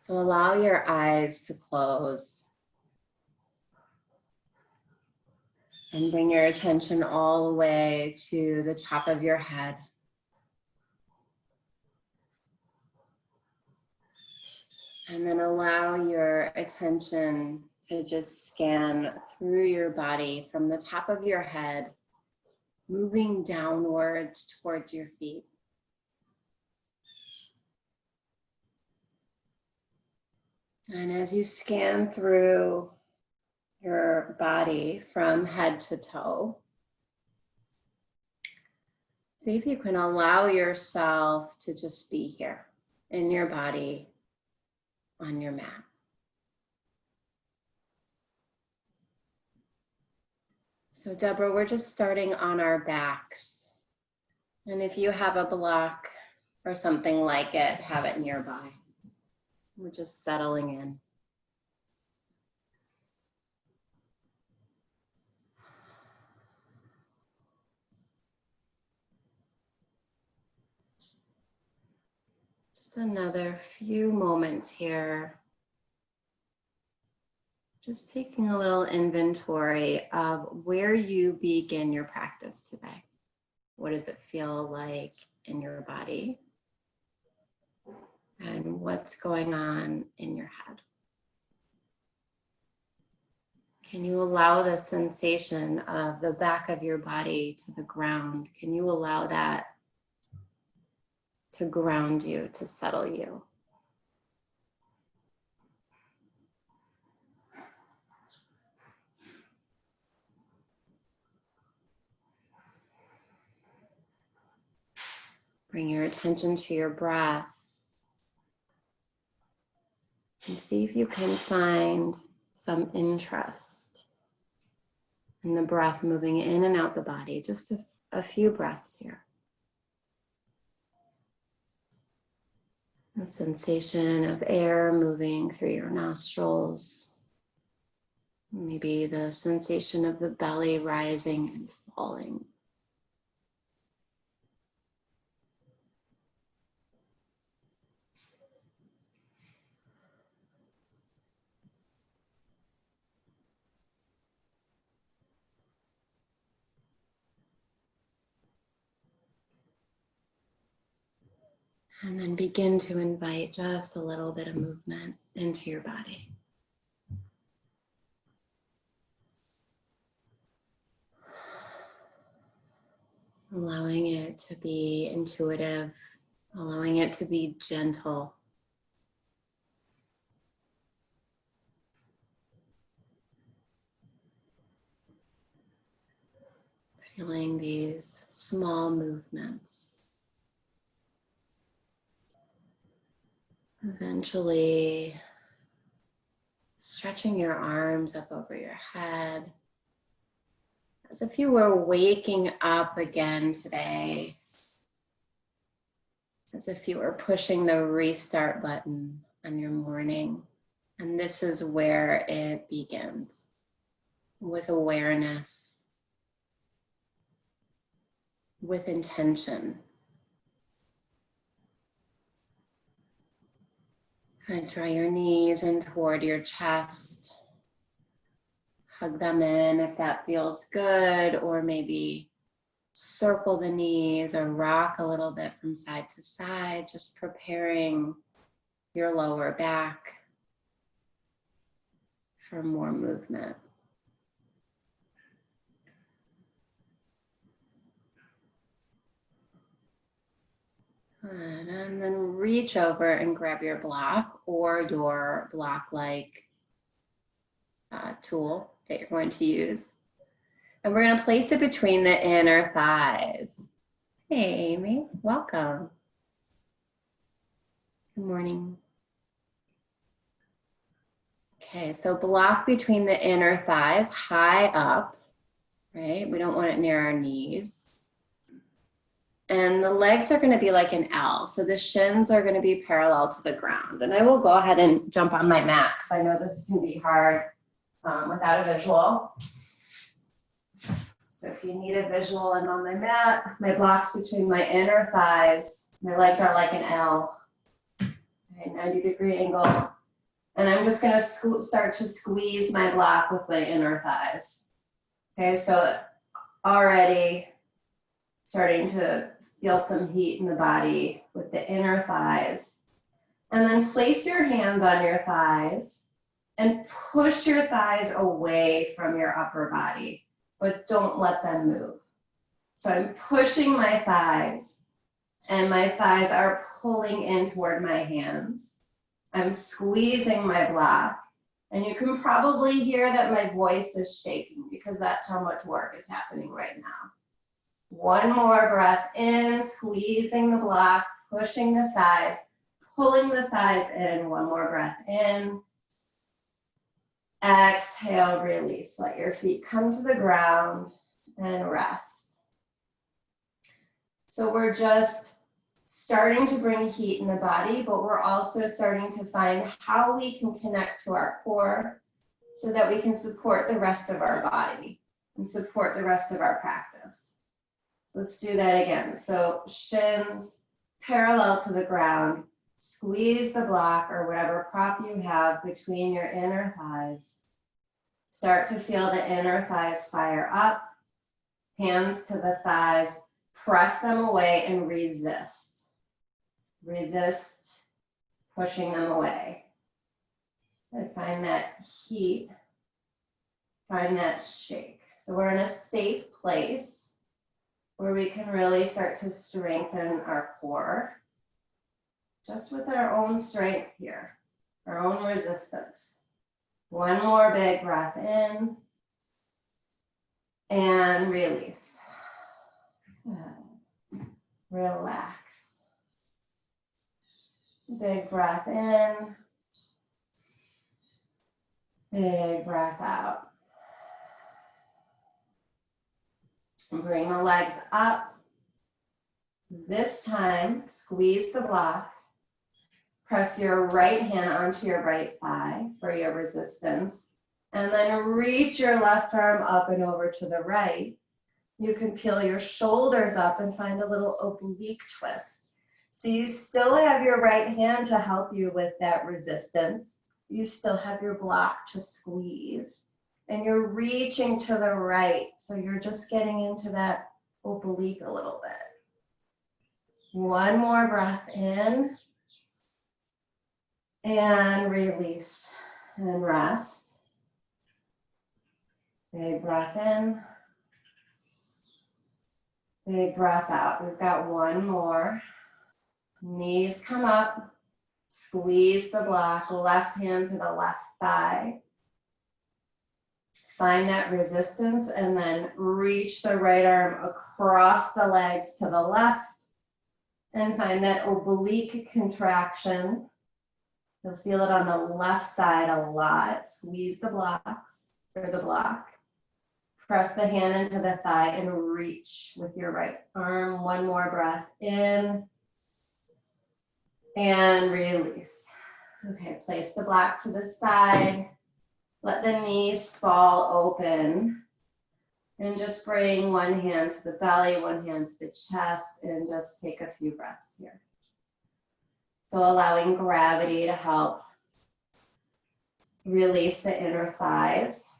So allow your eyes to close and bring your attention all the way to the top of your head. And then allow your attention to just scan through your body from the top of your head, moving downwards towards your feet. And as you scan through your body from head to toe, see if you can allow yourself to just be here in your body on your mat. So Deborah, we're just starting on our backs. And if you have a block or something like it, have it nearby. We're just settling in. Just another few moments here. Just taking a little inventory of where you begin your practice today. What does it feel like in your body? And what's going on in your head? Can you allow the sensation of the back of your body to the ground? Can you allow that to ground you, to settle you? Bring your attention to your breath and see if you can find some interest in the breath moving in and out the body. Just a few breaths here. A sensation of air moving through your nostrils. Maybe the sensation of the belly rising and falling. And then begin to invite just a little bit of movement into your body. Allowing it to be intuitive, allowing it to be gentle. Feeling these small movements. Eventually, stretching your arms up over your head, as if you were waking up again today, as if you were pushing the restart button on your morning. And this is where it begins, with awareness, with intention. And draw your knees in toward your chest. Hug them in if that feels good, or maybe circle the knees or rock a little bit from side to side, just preparing your lower back for more movement. Good. And then reach over and grab your block or your block-like tool that you're going to use. And we're going to place it between the inner thighs. Hey, Amy, welcome. Good morning. Okay, so block between the inner thighs, high up, right? We don't want it near our knees. And the legs are going to be like an L. So the shins are going to be parallel to the ground. And I will go ahead and jump on my mat because I know this can be hard without a visual. So if you need a visual, I'm on my mat. My block's between my inner thighs. My legs are like an L. Okay, 90-degree angle. And I'm just gonna start to squeeze my block with my inner thighs. Okay, so already starting to feel some heat in the body with the inner thighs. And then place your hands on your thighs and push your thighs away from your upper body, but don't let them move. So I'm pushing my thighs, and my thighs are pulling in toward my hands. I'm squeezing my block, and you can probably hear that my voice is shaking because that's how much work is happening right now. One more breath in, squeezing the block, pushing the thighs, pulling the thighs in. One more breath in. Exhale, release. Let your feet come to the ground and rest. So we're just starting to bring heat in the body, but we're also starting to find how we can connect to our core so that we can support the rest of our body and support the rest of our practice. Let's do that again. So shins parallel to the ground. Squeeze the block or whatever prop you have between your inner thighs. Start to feel the inner thighs fire up. Hands to the thighs. Press them away and resist. Resist pushing them away. And find that heat. Find that shake. So we're in a safe place where we can really start to strengthen our core. Just with our own strength here, our own resistance. One more big breath in and release. Good. Relax. Big breath in, big breath out. And bring the legs up. This time, squeeze the block. Press your right hand onto your right thigh for your resistance. And then reach your left arm up and over to the right. You can peel your shoulders up and find a little oblique twist. So you still have your right hand to help you with that resistance. You still have your block to squeeze. And you're reaching to the right. So you're just getting into that oblique a little bit. One more breath in. And release and rest. Big breath in. Big breath out. We've got one more. Knees come up. Squeeze the block. Left hand to the left thigh. Find that resistance and then reach the right arm across the legs to the left. And find that oblique contraction. You'll feel it on the left side a lot. Squeeze the blocks, or the block. Press the hand into the thigh and reach with your right arm. One more breath in. And release. Okay, place the block to the side. Let the knees fall open. And just bring one hand to the belly, one hand to the chest, and just take a few breaths here. So allowing gravity to help release the inner thighs.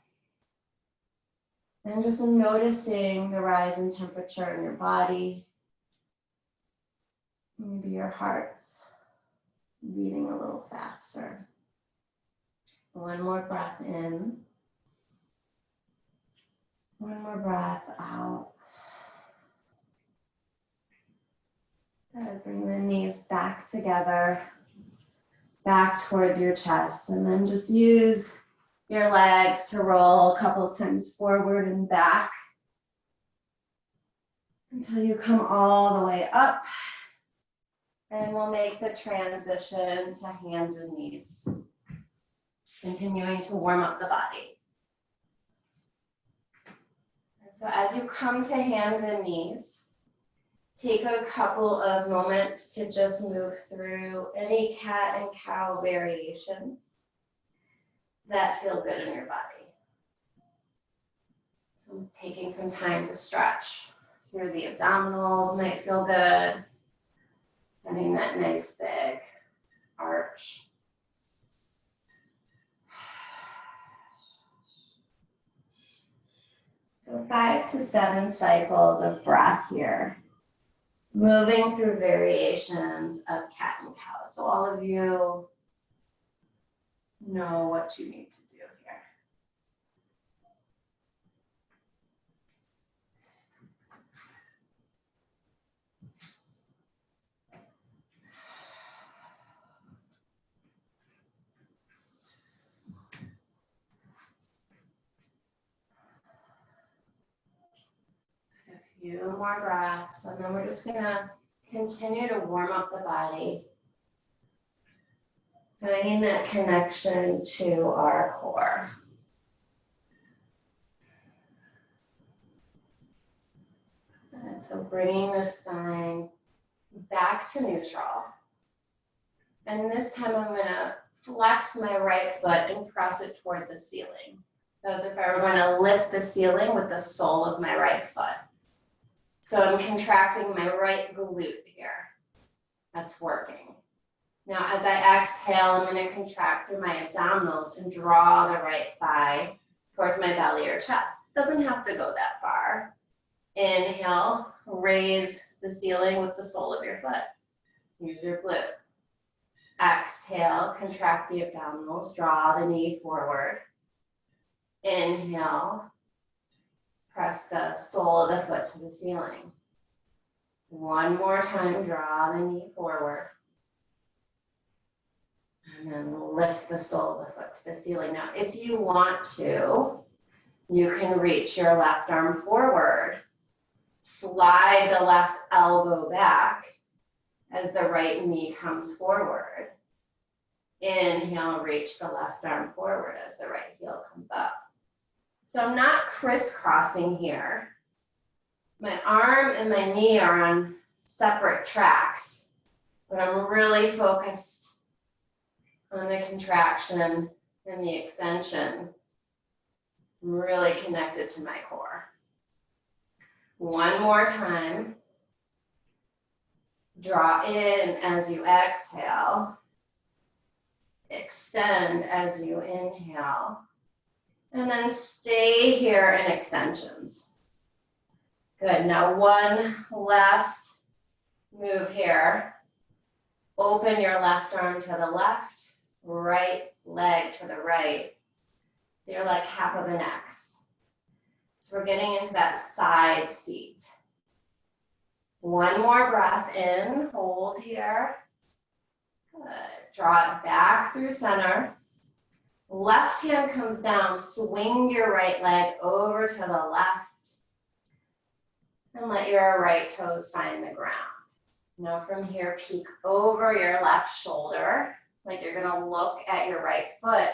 And just noticing the rise in temperature in your body. Maybe your heart's beating a little faster. One more breath in. One more breath out. Good. Bring the knees back together, back towards your chest, and then just use your legs to roll a couple of times forward and back until you come all the way up. And we'll make the transition to hands and knees, continuing to warm up the body. And so as you come to hands and knees, take a couple of moments to just move through any cat and cow variations that feel good in your body. So taking some time to stretch through the abdominals might feel good. Getting that nice big arch. So 5 to 7 cycles of breath here. Moving through variations of cat and cow. So all of you know what you need to do here. A few more breaths, and then we're just gonna continue to warm up the body. Finding that connection to our core. And so bringing the spine back to neutral. And this time I'm gonna flex my right foot and press it toward the ceiling. So as if I were going to lift the ceiling with the sole of my right foot. So I'm contracting my right glute here. That's working. Now as I exhale, I'm going to contract through my abdominals and draw the right thigh towards my belly or chest. Doesn't have to go that far. Inhale, raise the ceiling with the sole of your foot. Use your glute. Exhale, contract the abdominals, draw the knee forward. Inhale, press the sole of the foot to the ceiling. One more time, draw the knee forward. And then lift the sole of the foot to the ceiling. Now, if you want to, you can reach your left arm forward. Slide the left elbow back as the right knee comes forward. Inhale, reach the left arm forward as the right heel comes up. So I'm not crisscrossing here. My arm and my knee are on separate tracks, but I'm really focused on the contraction and the extension. I'm really connected to my core. One more time. Draw in as you exhale. Extend as you inhale. And then stay here in extensions. Good, now one last move here. Open your left arm to the left, right leg to the right. So you're like half of an X. So we're getting into that side seat. One more breath in, hold here. Good, draw it back through center. Left hand comes down, swing your right leg over to the left and let your right toes find the ground. Now from here, peek over your left shoulder, like you're gonna look at your right foot,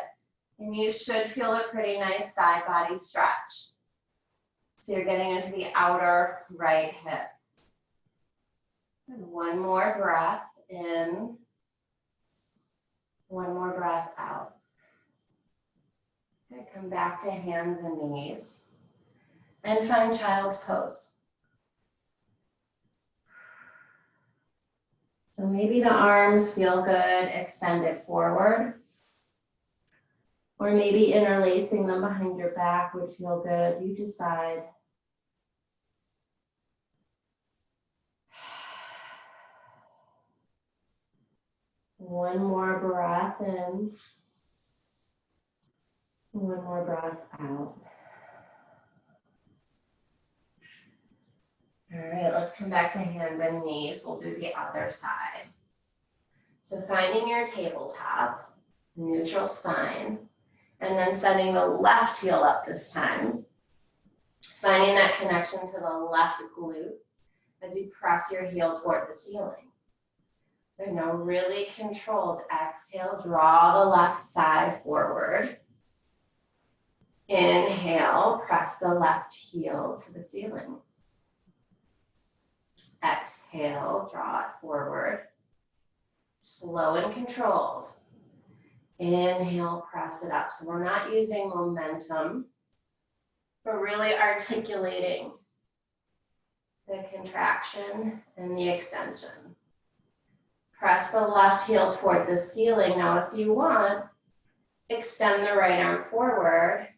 and you should feel a pretty nice side body stretch. So you're getting into the outer right hip. And one more breath in, one more breath out. Okay, come back to hands and knees and find child's pose. So maybe the arms feel good, extended forward. Or maybe interlacing them behind your back would feel good. You decide. One more breath in. One more breath out. All right, let's come back to hands and knees. We'll do the other side. So finding your tabletop, neutral spine, and then sending the left heel up this time. Finding that connection to the left glute as you press your heel toward the ceiling. And now really controlled exhale, draw the left thigh forward. Inhale, press the left heel to the ceiling. Exhale, draw it forward. Slow and controlled. Inhale, press it up. So we're not using momentum, but really articulating the contraction and the extension. Press the left heel toward the ceiling. Now, if you want, extend the right arm forward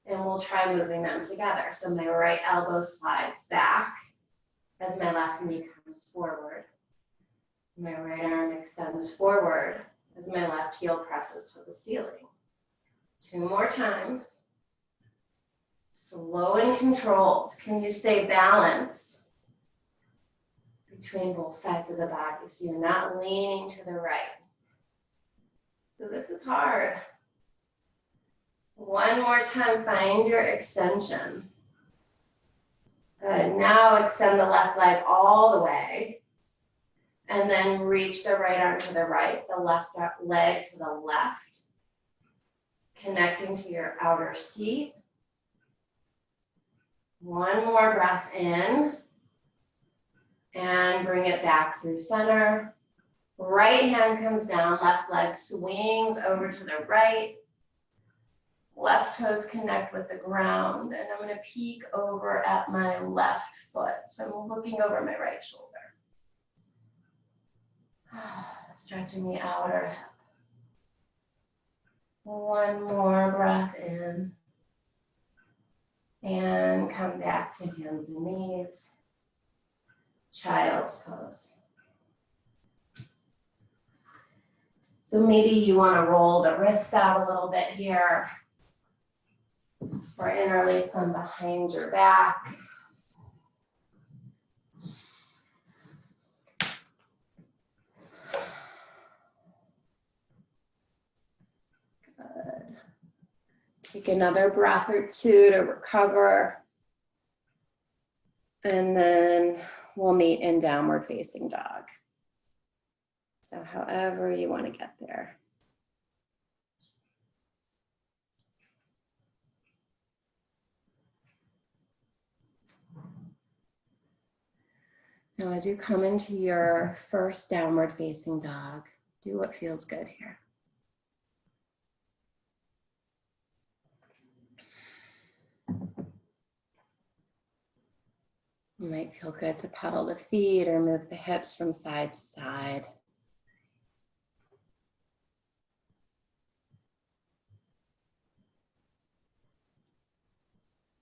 And we'll try moving them together. So my right elbow slides back as my left knee comes forward. My right arm extends forward as my left heel presses to the ceiling. 2 more times. Slow and controlled. Can you stay balanced between both sides of the body so you're not leaning to the right? So this is hard. 1 more time, find your extension. Good. Now extend the left leg all the way. And then reach the right arm to the right, the left leg to the left. Connecting to your outer seat. 1 more breath in. And bring it back through center. Right hand comes down, left leg swings over to the right. Left toes connect with the ground, and I'm going to peek over at my left foot. So I'm looking over my right shoulder. Stretching the outer hip. 1 more breath in. And come back to hands and knees. Child's pose. So maybe you want to roll the wrists out a little bit here. Or interlace them behind your back. Good. Take another breath or 2 to recover. And then we'll meet in downward facing dog. So however you want to get there. Now, as you come into your first downward facing dog, do what feels good here. It might feel good to pedal the feet or move the hips from side to side.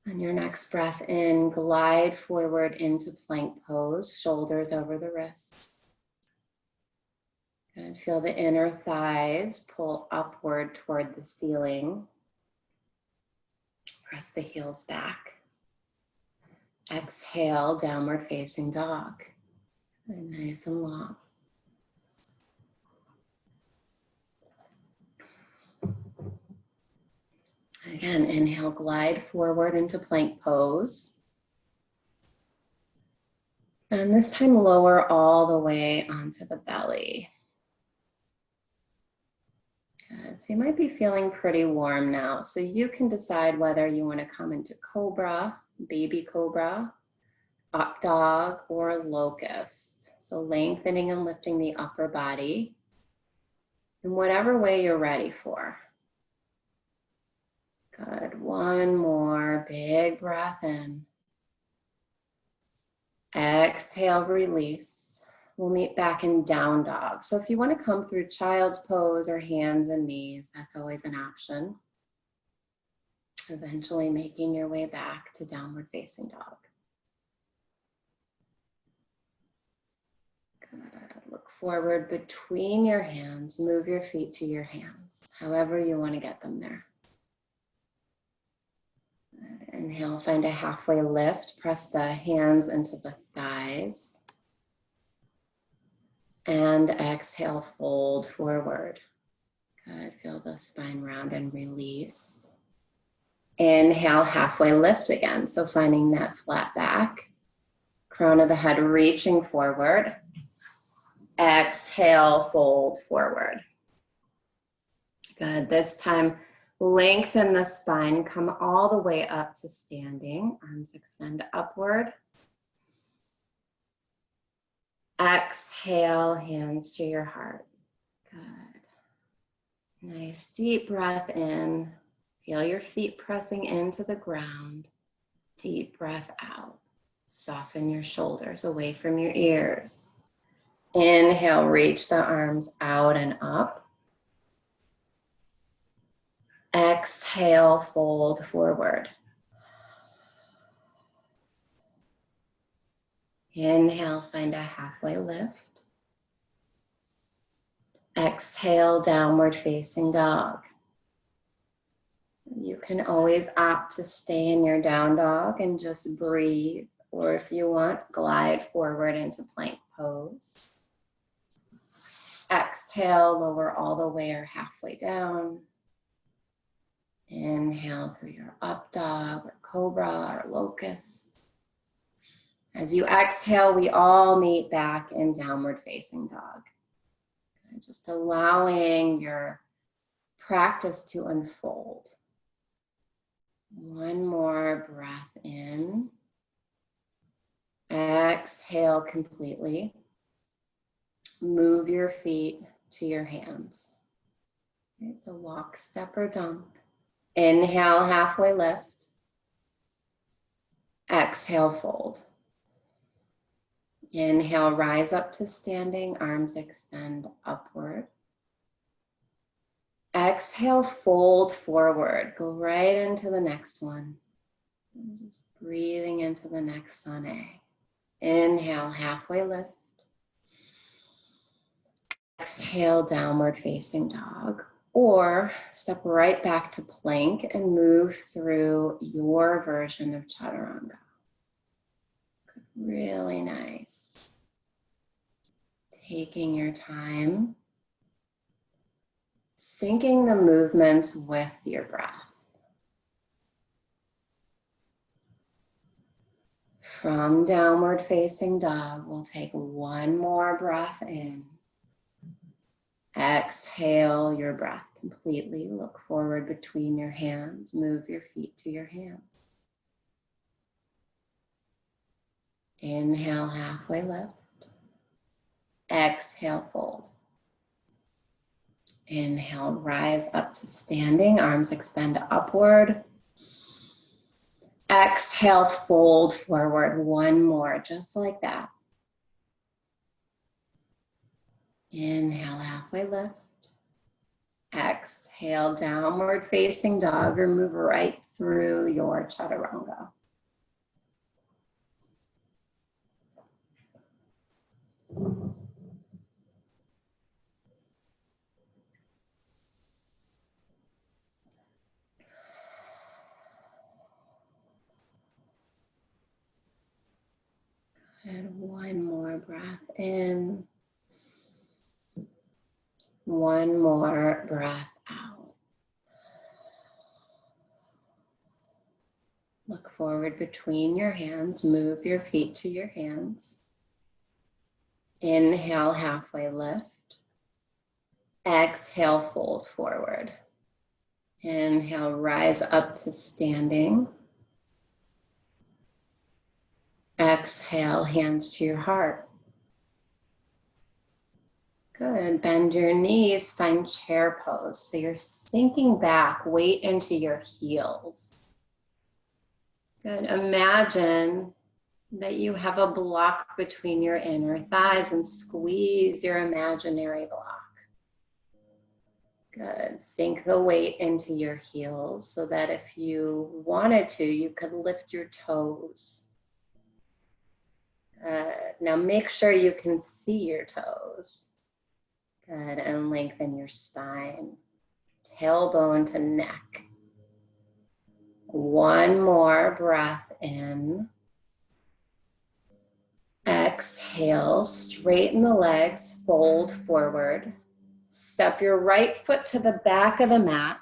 On your next breath in, glide forward into plank pose, shoulders over the wrists. Good. Feel the inner thighs pull upward toward the ceiling. Press the heels back. Exhale, downward facing dog. Good. Nice and long. Again, inhale, glide forward into plank pose. And this time lower all the way onto the belly. Good. So you might be feeling pretty warm now. So you can decide whether you want to come into cobra, baby cobra, up dog, or locust. So lengthening and lifting the upper body in whatever way you're ready for. Good. 1 more big breath in. Exhale, release. We'll meet back in down dog. So if you want to come through child's pose or hands and knees, that's always an option. Eventually making your way back to downward facing dog. Good. Look forward between your hands. Move your feet to your hands, however you want to get them there. Inhale, find a halfway lift. Press the hands into the thighs. And exhale, fold forward. Good. Feel the spine round and release. Inhale, halfway lift again. So finding that flat back. Crown of the head reaching forward. Exhale, fold forward. Good. This time, lengthen the spine, come all the way up to standing. Arms extend upward. Exhale, hands to your heart. Good. Nice deep breath in. Feel your feet pressing into the ground. Deep breath out. Soften your shoulders away from your ears. Inhale, reach the arms out and up. Exhale, fold forward. Inhale, find a halfway lift. Exhale, downward facing dog. You can always opt to stay in your down dog and just breathe, or if you want, glide forward into plank pose. Exhale, lower all the way or halfway down. Inhale through your up dog or cobra or locust. As you exhale, we all meet back in downward facing dog. Just allowing your practice to unfold. One more breath in. Exhale completely. Move your feet to your hands. Okay, so walk, step, or jump. Inhale, halfway lift. Exhale, fold. Inhale, rise up to standing, arms extend upward. Exhale, fold forward. Go right into the next one. Just breathing into the next sun egg. Inhale, halfway lift. Exhale, downward facing dog. Or step right back to plank and move through your version of chaturanga. Really nice. Taking your time. Syncing the movements with your breath. From downward facing dog, we'll take one more breath in. Exhale your breath completely. Look forward between your hands. Move your feet to your hands. Inhale, halfway lift. Exhale, fold. Inhale, rise up to standing. Arms extend upward. Exhale, fold forward. One more, just like that. Inhale, halfway lift. Exhale, downward facing dog, or move right through your chaturanga. And one more breath in. One more breath out. Look forward between your hands. Move your feet to your hands. Inhale, halfway lift. Exhale, fold forward. Inhale, rise up to standing. Exhale, hands to your heart. Good. Bend your knees, find chair pose. So you're sinking back, weight into your heels. Good. Imagine that you have a block between your inner thighs and squeeze your imaginary block. Good. Sink the weight into your heels so that if you wanted to, you could lift your toes. Now make sure you can see your toes. Good, and lengthen your spine, tailbone to neck. One more breath in. Exhale, straighten the legs, fold forward. Step your right foot to the back of the mat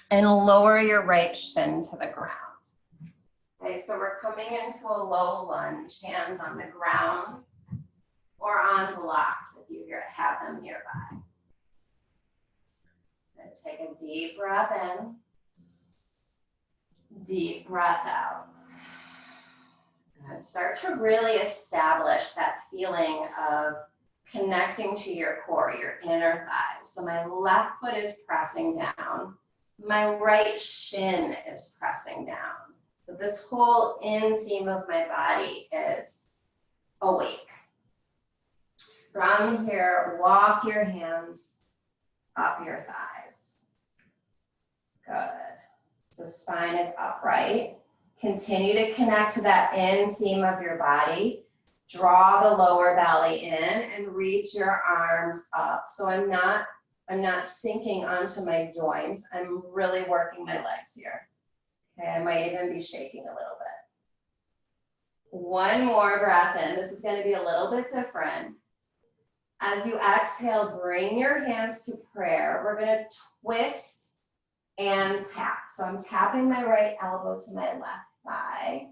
and lower your right shin to the ground. Okay, so we're coming into a low lunge, hands on the ground or on blocks if you have them nearby. Let's take a deep breath in, deep breath out. Good. Start to really establish that feeling of connecting to your core, your inner thighs. So my left foot is pressing down, my right shin is pressing down. So this whole inseam of my body is awake. From here, walk your hands up your thighs. Good. So spine is upright. Continue to connect to that inseam of your body. Draw the lower belly in and reach your arms up. So I'm not sinking onto my joints. I'm really working my legs here. Okay, I might even be shaking a little bit. One more breath in. This is going to be a little bit different. As you exhale, bring your hands to prayer. We're going to twist and tap. So I'm tapping my right elbow to my left thigh.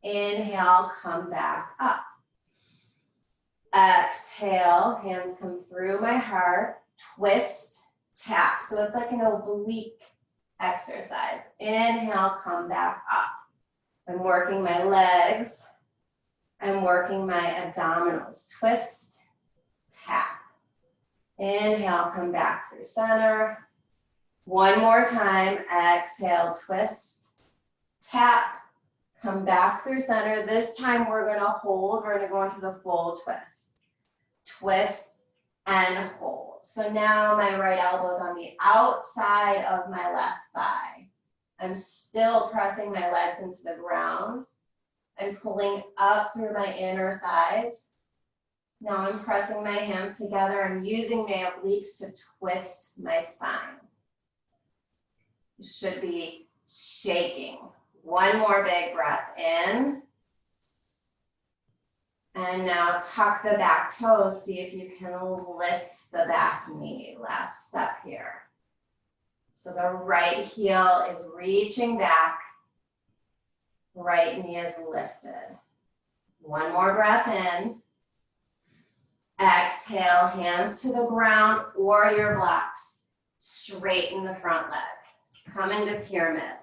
Inhale, come back up. Exhale, hands come through my heart. Twist, tap. So it's like an oblique exercise. Inhale, come back up. I'm working my legs. I'm working my abdominals. Twist, tap. Inhale, come back through center. One more time. Exhale, twist, tap. Come back through center. This time we're going to hold. We're going to go into the full twist. Twist and hold. So now my right elbow is on the outside of my left thigh. I'm still pressing my legs into the ground. I'm pulling up through my inner thighs. Now I'm pressing my hands together and using my obliques to twist my spine. You should be shaking. One more big breath in. And now tuck the back toes. See if you can lift the back knee. Last step here. So the right heel is reaching back. Right knee is lifted. One more breath in. Exhale, hands to the ground or your blocks. Straighten the front leg. Come into pyramid.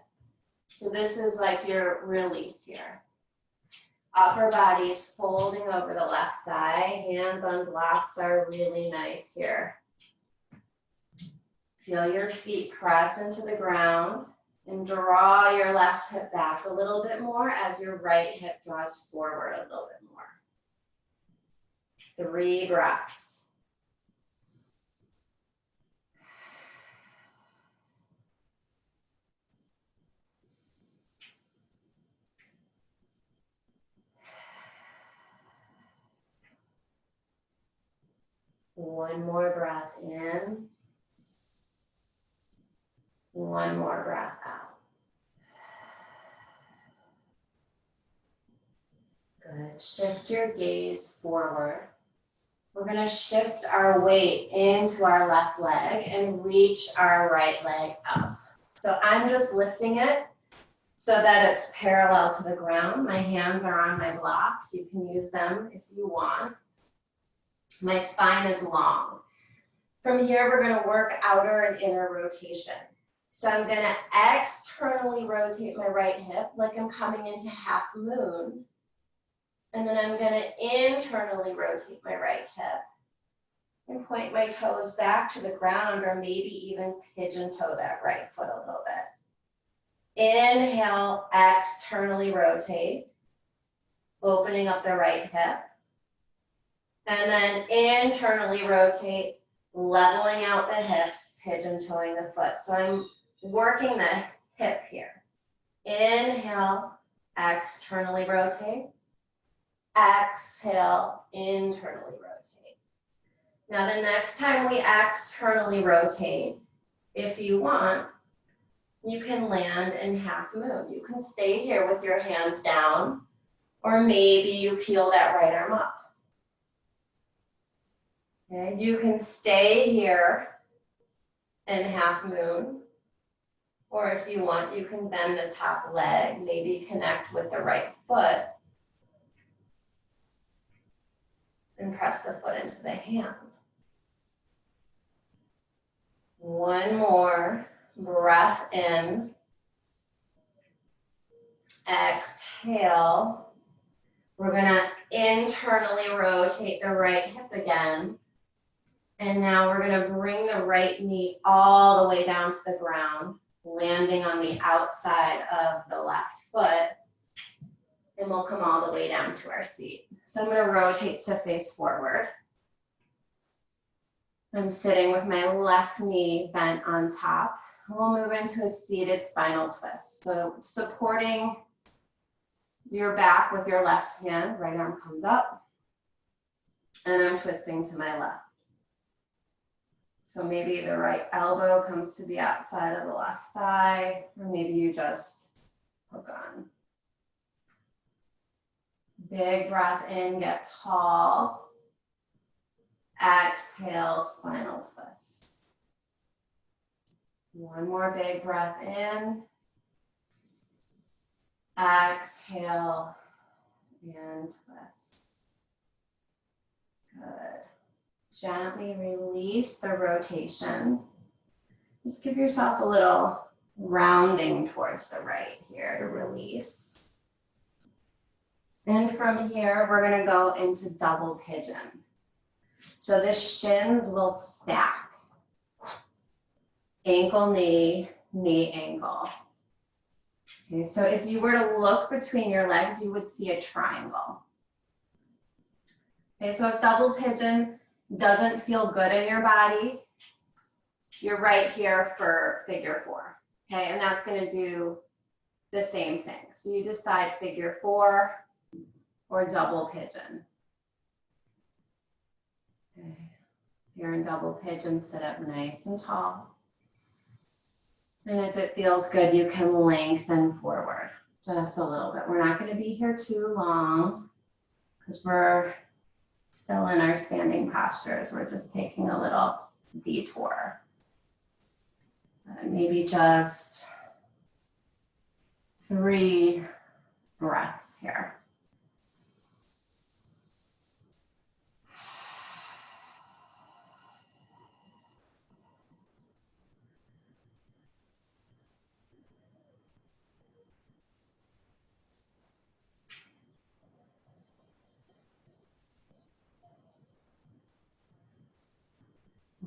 So this is like your release here. Upper body is folding over the left thigh. Hands on blocks are really nice here. Feel your feet press into the ground and draw your left hip back a little bit more as your right hip draws forward a little bit more. 3 breaths. One more breath in. One more breath out. Good. Shift your gaze forward. We're going to shift our weight into our left leg and reach our right leg up. So I'm just lifting it so that it's parallel to the ground. My hands are on my blocks. You can use them if you want. My spine is long. From here, we're going to work outer and inner rotation. So I'm going to externally rotate my right hip like I'm coming into half moon. And then I'm going to internally rotate my right hip and point my toes back to the ground or maybe even pigeon toe that right foot a little bit. Inhale, externally rotate, opening up the right hip. And then internally rotate, leveling out the hips, pigeon toeing the foot. So I'm working the hip here. Inhale, externally rotate. Exhale, internally rotate. Now the next time we externally rotate, if you want, you can land in half moon. You can stay here with your hands down, or maybe you peel that right arm up. Okay, you can stay here in half moon, or if you want, you can bend the top leg, maybe connect with the right foot, and press the foot into the hand. One more breath in. Exhale. We're gonna internally rotate the right hip again. And now we're gonna bring the right knee all the way down to the ground, landing on the outside of the left foot. And we'll come all the way down to our seat. So I'm gonna rotate to face forward. I'm sitting with my left knee bent on top We'll move into a seated spinal twist. So supporting your back with your left hand, right arm comes up, and I'm twisting to my left. So maybe the right elbow comes to the outside of the left thigh, or maybe you just hook on. Big breath in, get tall. Exhale, spinal twist. One more big breath in. Exhale and twist. Good. Gently release the rotation. Just give yourself a little rounding towards the right here to release. And from here, we're going to go into double pigeon. So the shins will stack. Ankle, knee, knee, ankle. Okay, so if you were to look between your legs, you would see a triangle. Okay, so if double pigeon doesn't feel good in your body, you're right here for figure 4. Okay, and that's going to do the same thing. So you decide figure 4 or double pigeon. Okay. If you're in double pigeon, sit up nice and tall. And if it feels good, you can lengthen forward just a little bit. We're not going to be here too long because we're still in our standing postures. We're just taking a little detour. Maybe just 3 breaths here.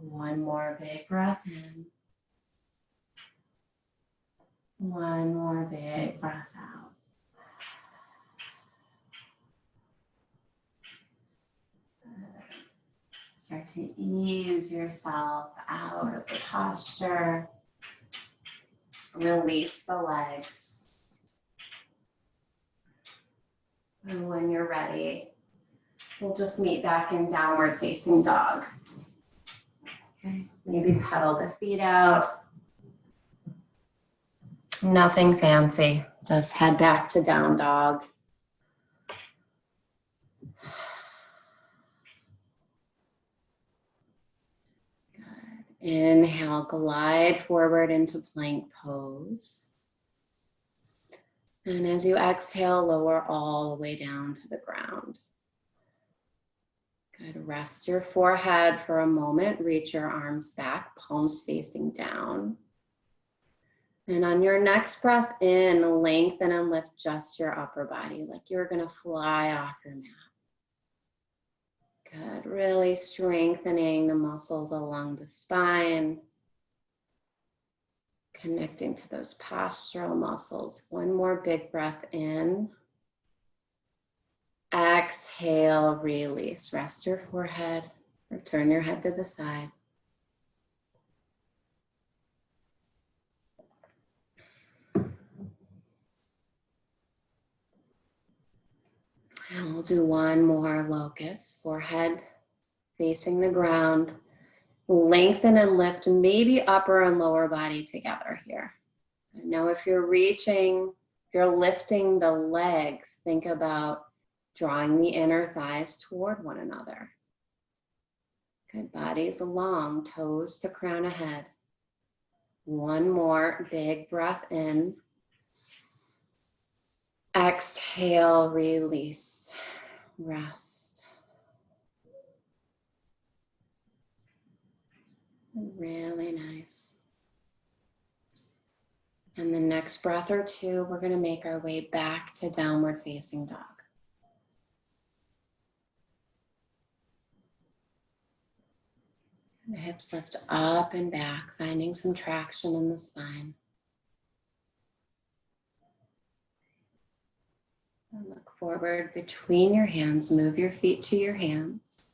One more big breath in. One more big breath out. Start to ease yourself out of the posture. Release the legs. And when you're ready, we'll just meet back in downward facing dog. Okay, maybe pedal the feet out. Nothing fancy, just head back to down dog. Good. Inhale, glide forward into plank pose. And as you exhale, lower all the way down to the ground. Good. Rest your forehead for a moment. Reach your arms back, palms facing down. And on your next breath in, lengthen and lift just your upper body like you're going to fly off your mat. Good. Really strengthening the muscles along the spine. Connecting to those postural muscles. One more big breath in. Exhale, release. Rest your forehead or turn your head to the side. And we'll do one more locust, forehead facing the ground. Lengthen and lift, maybe upper and lower body together here. Now if you're reaching, if you're lifting the legs, think about drawing the inner thighs toward one another. Good, bodies long, toes to crown of head. One more big breath in. Exhale, release, rest. Really nice. And the next breath or two, we're going to make our way back to downward facing dog. The hips lift up and back, finding some traction in the spine. And look forward between your hands. Move your feet to your hands.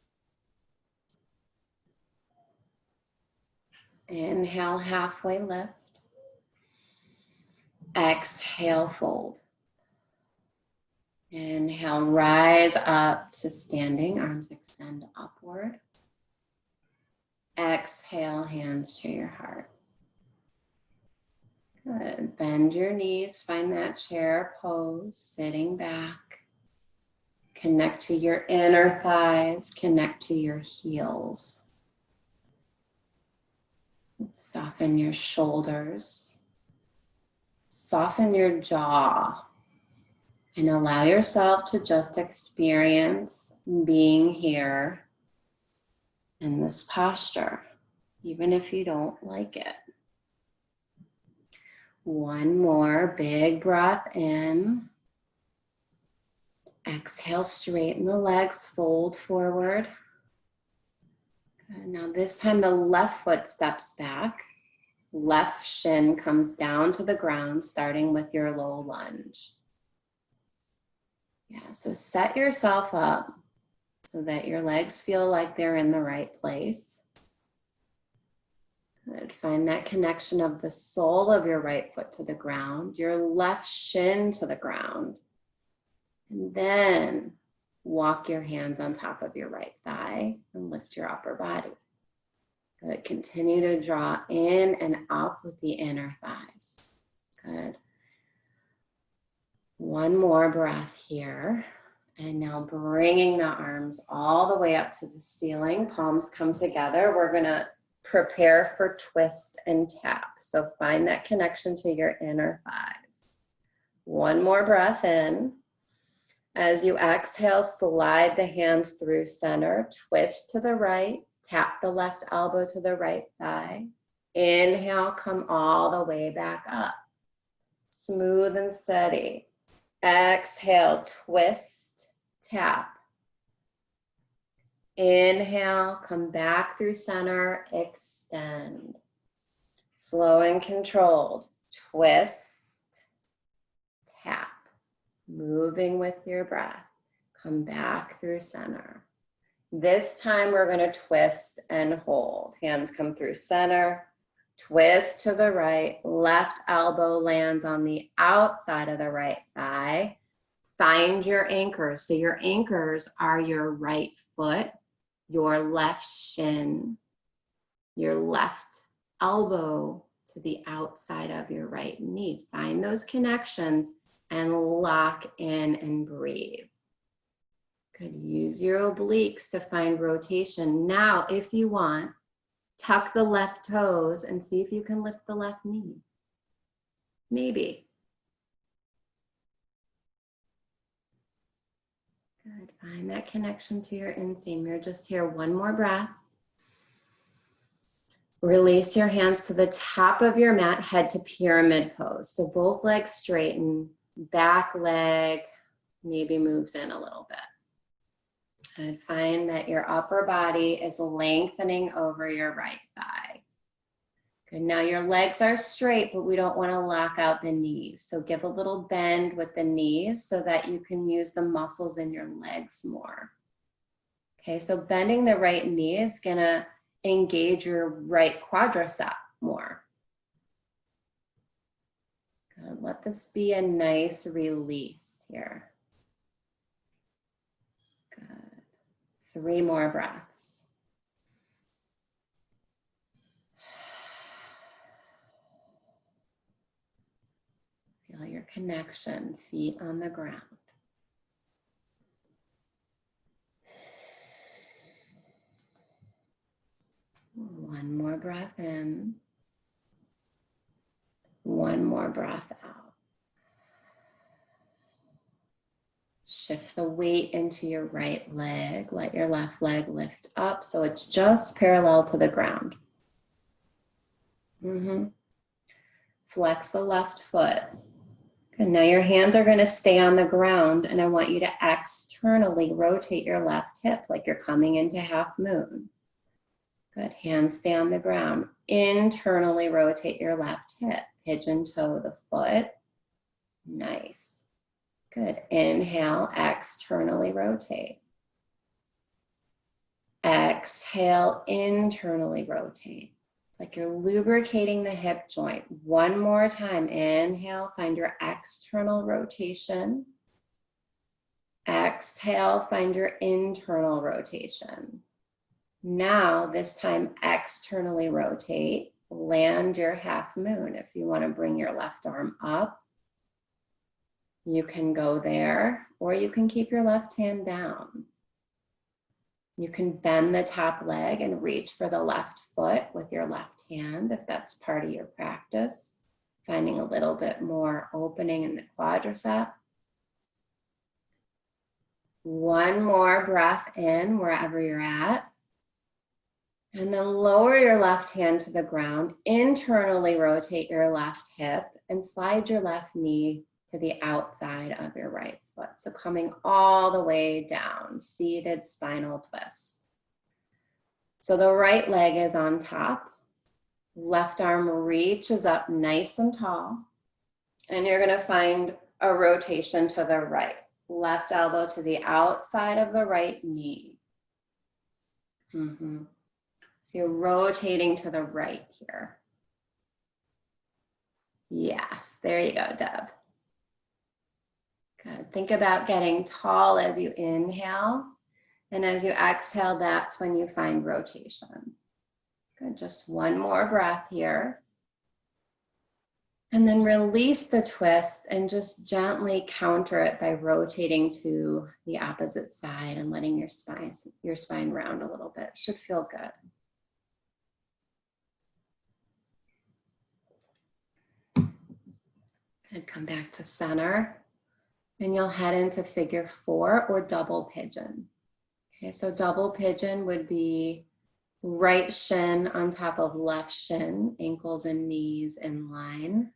Inhale, halfway lift. Exhale, fold. Inhale, rise up to standing, arms extend upward. Exhale, hands to your heart. Good. Bend your knees, find that chair pose, sitting back. Connect to your inner thighs, connect to your heels. Soften your shoulders. Soften your jaw. And allow yourself to just experience being here in this posture, even if you don't like it. One more big breath in. Exhale, straighten the legs, fold forward. Good. Now this time the left foot steps back. Left shin comes down to the ground, starting with your low lunge. Yeah, so set yourself up so that your legs feel like they're in the right place. Good. Find that connection of the sole of your right foot to the ground, your left shin to the ground. And then walk your hands on top of your right thigh and lift your upper body. Good. Continue to draw in and up with the inner thighs. Good. One more breath here. And now bringing the arms all the way up to the ceiling. Palms come together. We're going to prepare for twist and tap. So find that connection to your inner thighs. One more breath in. As you exhale, slide the hands through center. Twist to the right. Tap the left elbow to the right thigh. Inhale, come all the way back up. Smooth and steady. Exhale, twist, tap. Inhale, come back through center, extend. Slow and controlled. Twist, tap. Moving with your breath. Come back through center. This time we're going to twist and hold. Hands come through center. Twist to the right. Left elbow lands on the outside of the right thigh. Find your anchors. So your anchors are your right foot, your left shin, your left elbow to the outside of your right knee. Find those connections and lock in and breathe. Good. Use your obliques to find rotation. Now, if you want, tuck the left toes and see if you can lift the left knee. Maybe. Good. Find that connection to your inseam. You're just here. One more breath. Release your hands to the top of your mat, head to pyramid pose. So both legs straighten, back leg maybe moves in a little bit. And find that your upper body is lengthening over your right thigh. Good. Now your legs are straight, but we don't want to lock out the knees. So give a little bend with the knees so that you can use the muscles in your legs more. Okay, so bending the right knee is going to engage your right quadricep more. Good. Let this be a nice release here. Good. 3 more breaths. Feel your connection, feet on the ground. One more breath in. One more breath out. Shift the weight into your right leg. Let your left leg lift up so it's just parallel to the ground. Flex the left foot. Good. Now your hands are going to stay on the ground, and I want you to externally rotate your left hip like you're coming into half moon. Good. Hands stay on the ground. Internally rotate your left hip. Pigeon toe the foot. Nice. Good. Inhale, externally rotate. Exhale, internally rotate. It's like you're lubricating the hip joint. One more time. Inhale, find your external rotation. Exhale, find your internal rotation. Now, this time, externally rotate. Land your half moon. If you want to bring your left arm up, you can go there, or you can keep your left hand down. You can bend the top leg and reach for the left foot with your left hand if that's part of your practice, finding a little bit more opening in the quadricep. One more breath in wherever you're at. And then lower your left hand to the ground, internally rotate your left hip and slide your left knee to the outside of your right foot. So coming all the way down, seated spinal twist. So the right leg is on top. Left arm reaches up nice and tall. And you're going to find a rotation to the right. Left elbow to the outside of the right knee. So you're rotating to the right here. Yes, there you go, Deb. Good. Think about getting tall as you inhale. And as you exhale, that's when you find rotation. Good. Just one more breath here. And then release the twist and just gently counter it by rotating to the opposite side and letting your spine round a little bit. Should feel good. And come back to center. And you'll head into figure 4 or double pigeon. Okay, so double pigeon would be right shin on top of left shin, ankles and knees in line.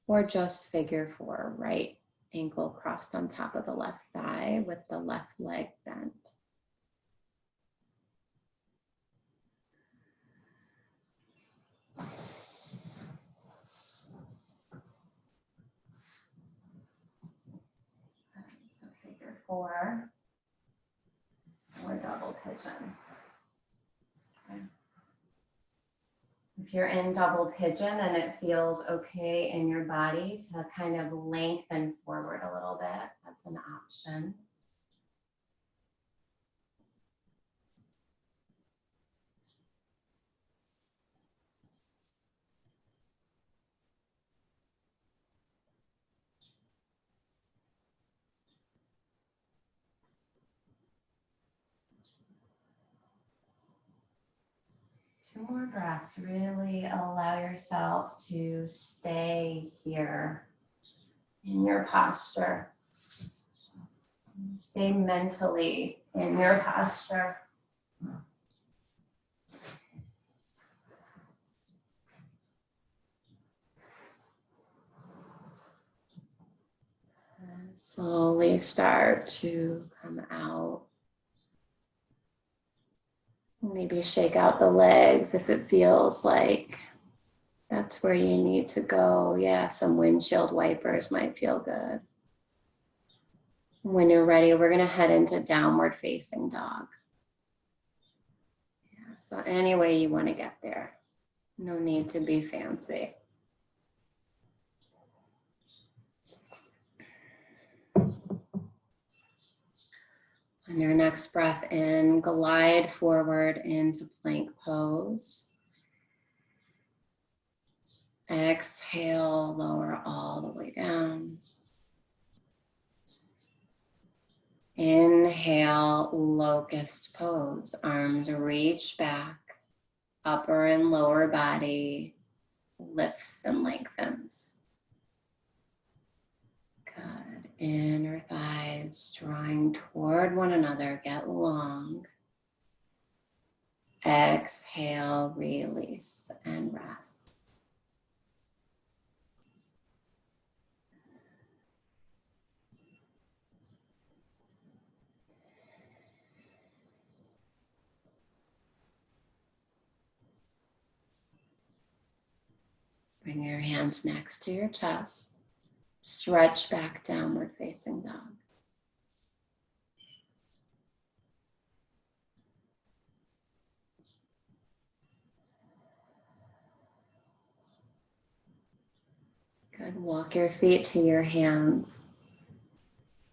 Or just figure 4, right ankle crossed on top of the left thigh with the left leg bent. So figure 4 or double pigeon. Okay. If you're in double pigeon and it feels okay in your body to kind of lengthen forward a little bit, that's an option. Two more breaths. Really allow yourself to stay here in your posture. Stay mentally in your posture. And slowly start to come out. Maybe shake out the legs if it feels like that's where you need to go. Yeah, some windshield wipers might feel good. When you're ready, we're going to head into downward facing dog. Yeah, so any way you want to get there. No need to be fancy. On your next breath in, glide forward into plank pose. Exhale, lower all the way down. Inhale, locust pose. Arms reach back, upper and lower body lifts and lengthens. Good. Inner thighs drawing toward one another, get long. Exhale, release and rest. Bring your hands next to your chest. Stretch back, downward facing dog. Good. Walk your feet to your hands.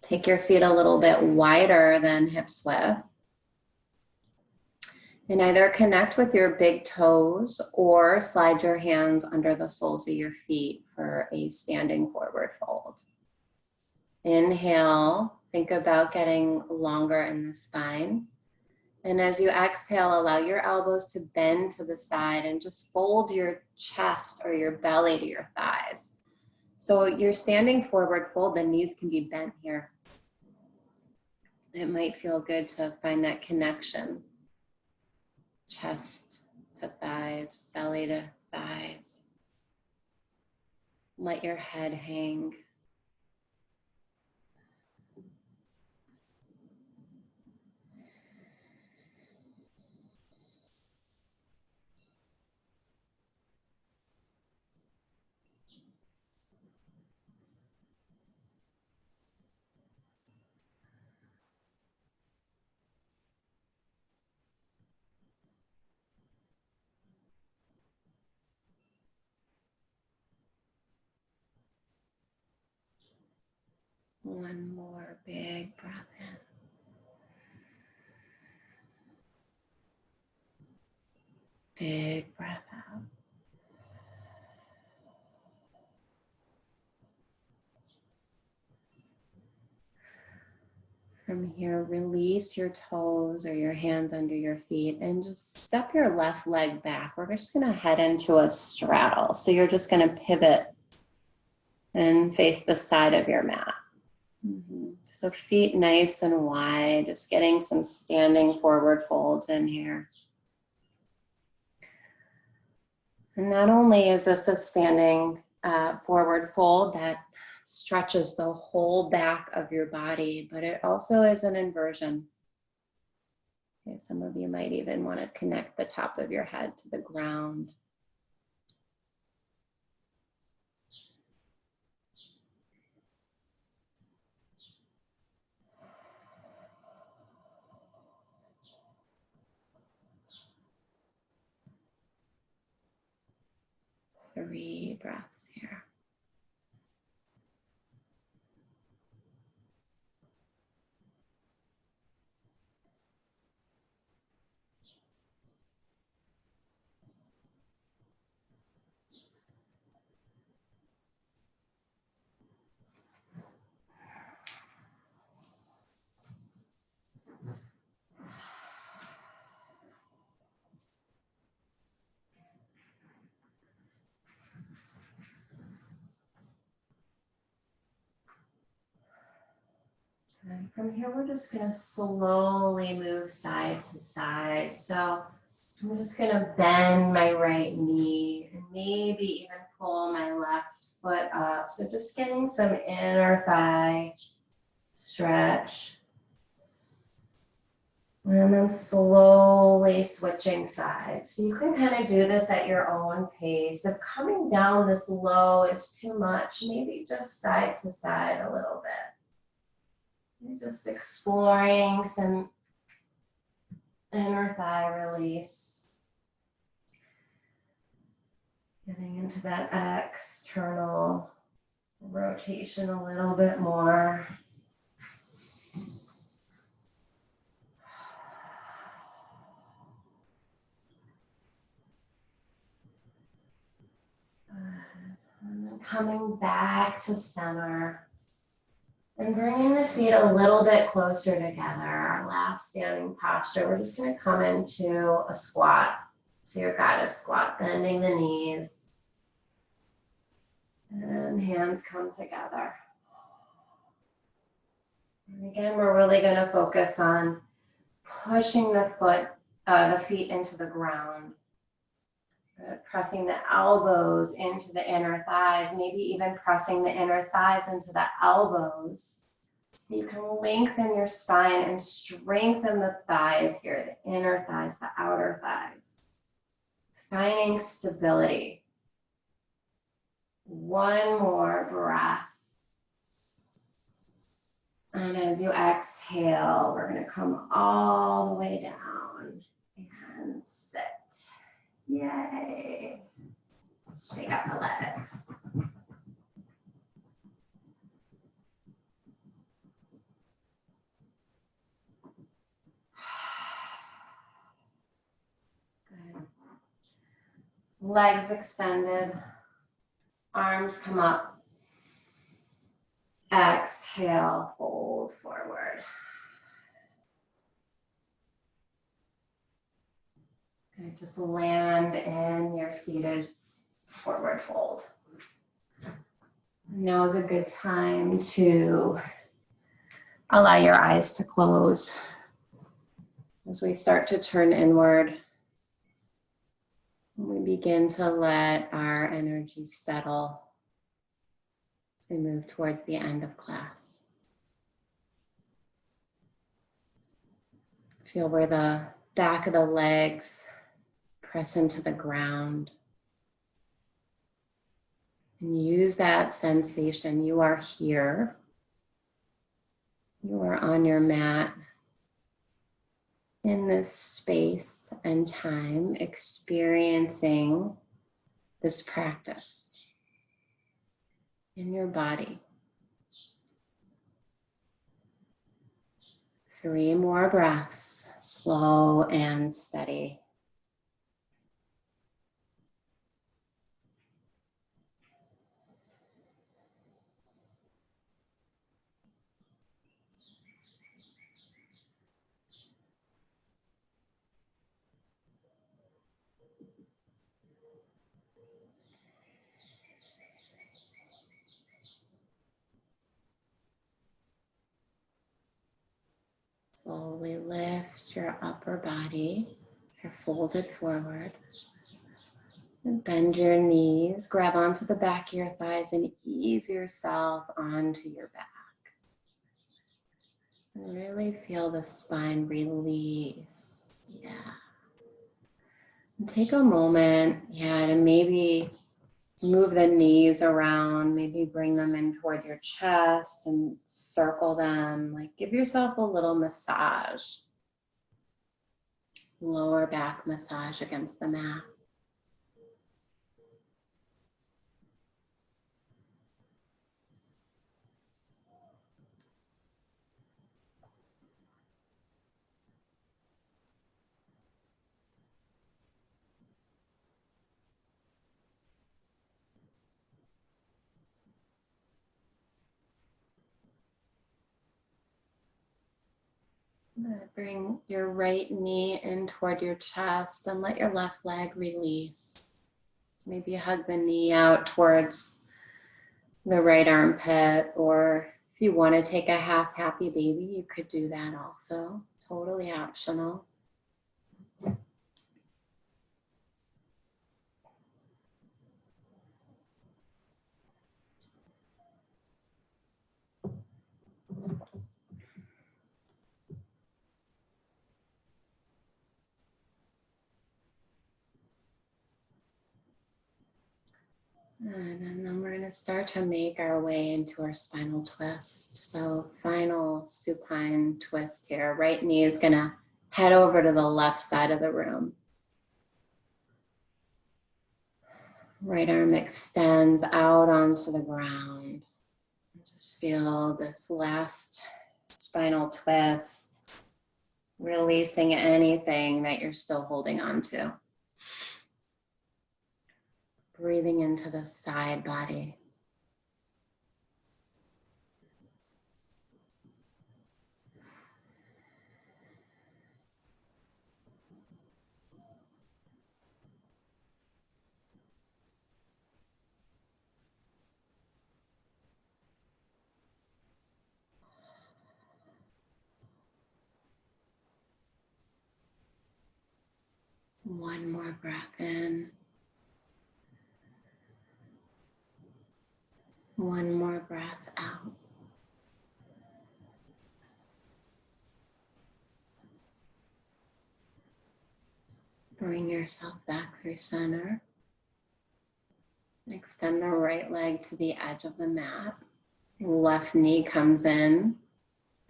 Take your feet a little bit wider than hips width. And either connect with your big toes or slide your hands under the soles of your feet for a standing forward fold. Inhale, think about getting longer in the spine. And as you exhale, allow your elbows to bend to the side and just fold your chest or your belly to your thighs. So you're standing forward fold, the knees can be bent here. It might feel good to find that connection. Chest to thighs, belly to thighs. Let your head hang. One more big breath in. Big breath out. From here, release your toes or your hands under your feet and just step your left leg back. We're just going to head into a straddle. So you're just going to pivot and face the side of your mat. So feet nice and wide, just getting some standing forward folds in here. And not only is this a standing forward fold that stretches the whole back of your body, but it also is an inversion. Okay, some of you might even want to connect the top of your head to the ground. Three breaths here. And from here, we're just going to slowly move side to side. So I'm just going to bend my right knee and maybe even pull my left foot up. So just getting some inner thigh stretch. And then slowly switching sides. So you can kind of do this at your own pace. If coming down this low is too much, maybe just side to side a little bit. You're just exploring some inner thigh release. Getting into that external rotation a little bit more. And then coming back to center. And bringing the feet a little bit closer together, our last standing posture, we're just going to come into a squat. So your goddess squat, bending the knees. And hands come together. And again, we're really going to focus on pushing the feet into the ground. Pressing the elbows into the inner thighs, maybe even pressing the inner thighs into the elbows. So you can lengthen your spine and strengthen the thighs here, the inner thighs, the outer thighs. Finding stability. One more breath. And as you exhale, we're going to come all the way down and sit. Yay. Shake out the legs. Legs extended, arms come up. Exhale, fold forward. Okay, just land in your seated forward fold. Now is a good time to allow your eyes to close as we start to turn inward. We begin to let our energy settle as we move towards the end of class. Feel where the back of the legs press into the ground. And use that sensation. You are here. You are on your mat in this space and time, experiencing this practice in your body. 3 more breaths, slow and steady. Slowly lift your upper body, you're folded forward. And bend your knees, grab onto the back of your thighs and ease yourself onto your back. And really feel the spine release. Yeah. And take a moment, to maybe move the knees around, maybe bring them in toward your chest and circle them. Like give yourself a little massage. Lower back massage against the mat. Bring your right knee in toward your chest and let your left leg release. Maybe hug the knee out towards the right armpit, or if you want to take a half happy baby, you could do that also. Totally optional. And then we're going to start to make our way into our spinal twist. So final supine twist here. Right knee is going to head over to the left side of the room. Right arm extends out onto the ground. Just feel this last spinal twist, releasing anything that you're still holding on to. Breathing into the side body. One more breath in. One more breath out. Bring yourself back through center. Extend the right leg to the edge of the mat. Left knee comes in.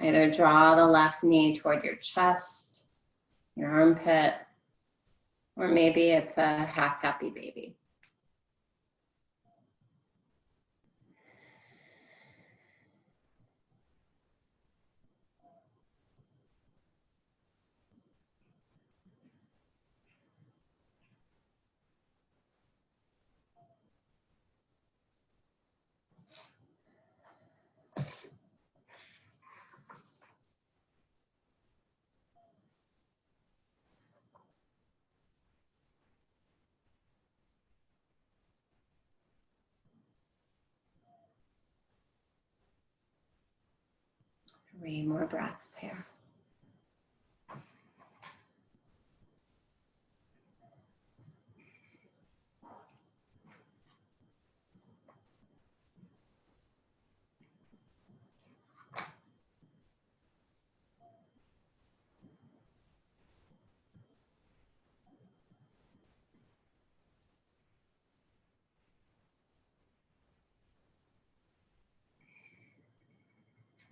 Either draw the left knee toward your chest, your armpit, or maybe it's a half happy baby. 3 more breaths here.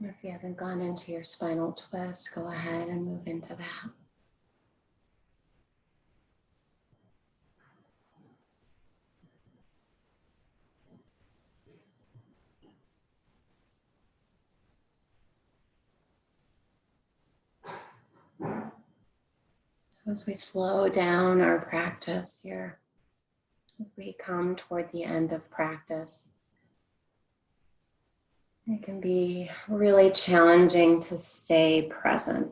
If you haven't gone into your spinal twist, go ahead and move into that. So as we slow down our practice here, as we come toward the end of practice, it can be really challenging to stay present.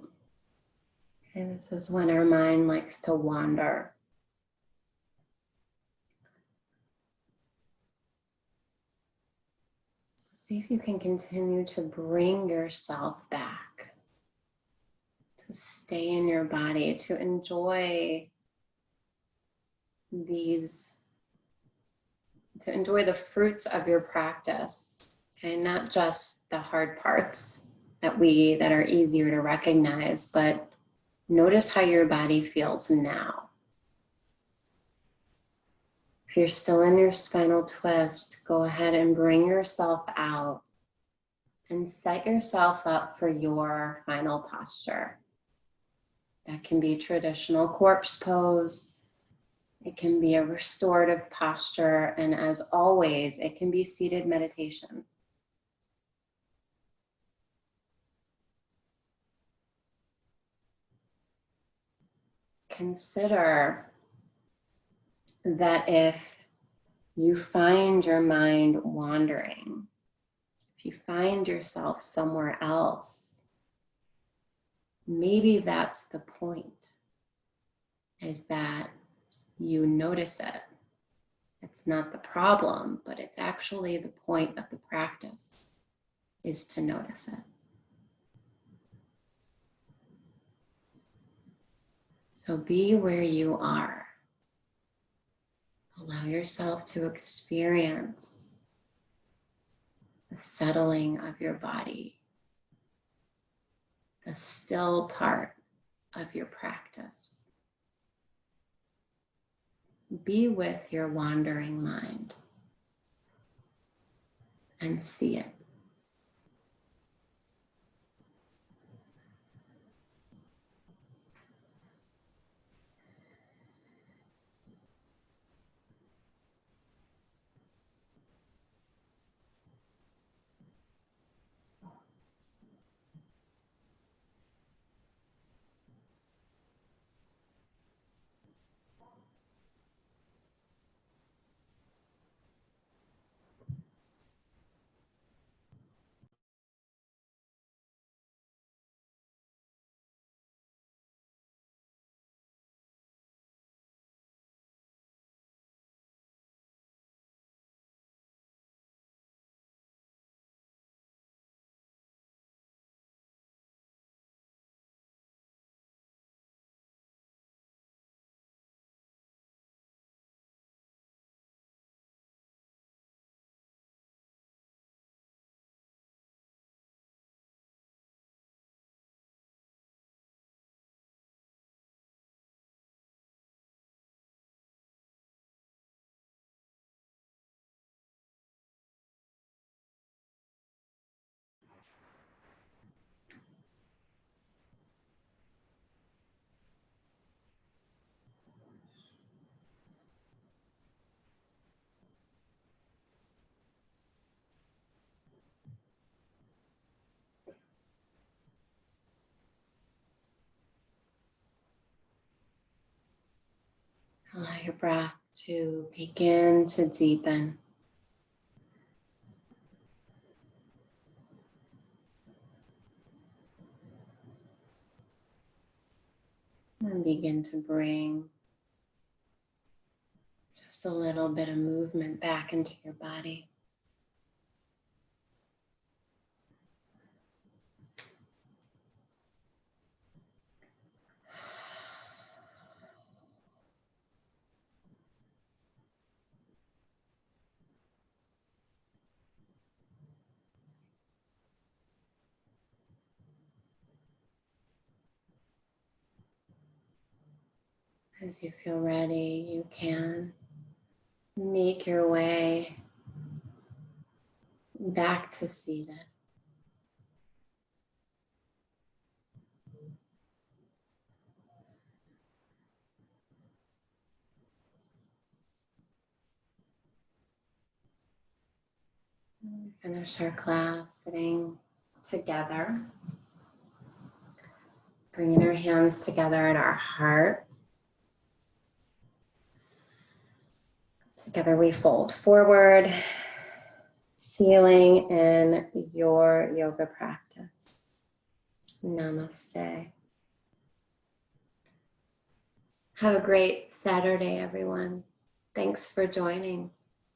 And this is when our mind likes to wander. So see if you can continue to bring yourself back, to stay in your body, to enjoy the fruits of your practice, and not just the hard parts that are easier to recognize, but notice how your body feels now. If you're still in your spinal twist, go ahead and bring yourself out and set yourself up for your final posture. That can be traditional corpse pose. It can be a restorative posture, and as always, it can be seated meditation. Consider that if you find your mind wandering, if you find yourself somewhere else, maybe that's the point, is that you notice it. It's not the problem, but it's actually the point of the practice, is to notice it. So be where you are. Allow yourself to experience the settling of your body, the still part of your practice. Be with your wandering mind and see it. Allow your breath to begin to deepen. And begin to bring just a little bit of movement back into your body. As you feel ready, you can make your way back to seated. Finish our class sitting together, bringing our hands together at our heart. Together we fold forward, sealing in your yoga practice. Namaste. Have a great Saturday, everyone. Thanks for joining.